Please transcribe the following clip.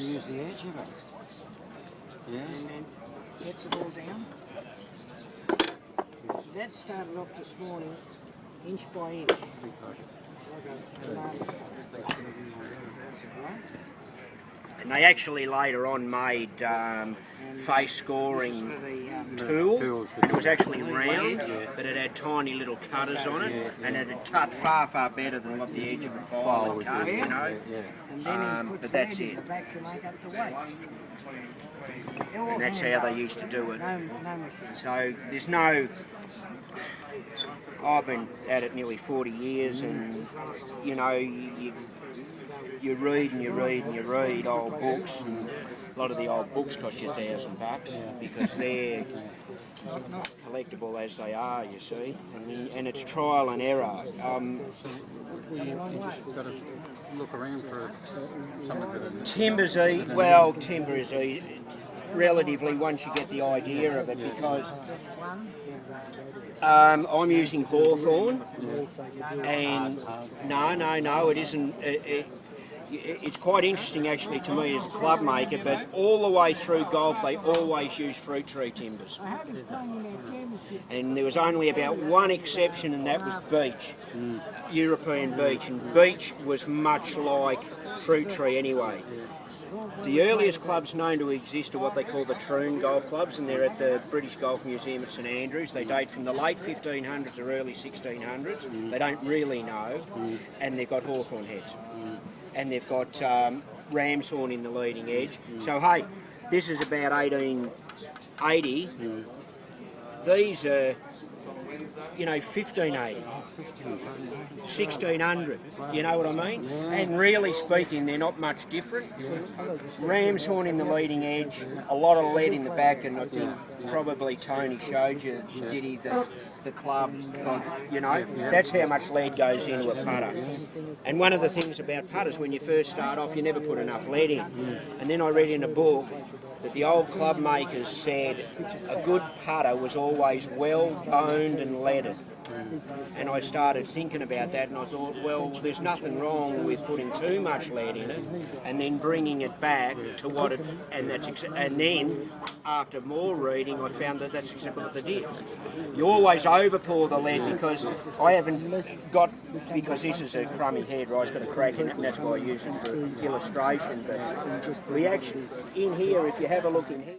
use the edge of it. Yeah. And then gets it all down. That started off this morning, inch by inch. And they actually later on made face scoring tool. It was actually round, but it had tiny little cutters on it, and it had cut far, far better than what the edge of a file would cut, you know. And then he puts But that's lead in it. the back to make up the weight. And that's how they used to do it. No machine. So there's no... I've been at it nearly 40 years, and you know, you read and you read and you read old books, and a lot of the old books cost you $1,000 because they're collectible as they are, you see, and it's trial and error. You just got to look around for something that... Timber's easy. Well, timber is easy, relatively, once you get the idea of it, because I'm using hawthorn, and no, it isn't. It's quite interesting actually to me as a club maker, but all the way through golf they always use fruit tree timbers. And there was only about one exception, and that was beech, European beech, and beech was much like fruit tree anyway. The earliest clubs known to exist are what they call the Troon golf clubs, and they're at the British Golf Museum at St Andrews. They date from the late 1500s or early 1600s. They don't really know, and they've got hawthorn heads. And they've got ram's horn in the leading edge. So hey, this is about 1880. These are, you know, 1580, 1600, you know what I mean? And really speaking, they're not much different. Ram's horn in the leading edge, a lot of lead in the back, and I think probably Tony showed you, did he, the club, you know? That's how much lead goes into a putter. And one of the things about putters, when you first start off, you never put enough lead in. And then I read in a book that the old club makers said a good putter was always well boned and leaded. And I started thinking about that, and I thought, well, there's nothing wrong with putting too much lead in it and then bringing it back to what it, and then after more reading I found that that's exactly what they did. You always overpour the lead, because I haven't got, because this is a crummy head, right, it's got a crack in it, and that's why I use it for illustration, but we actually, in here, if you have a look in here,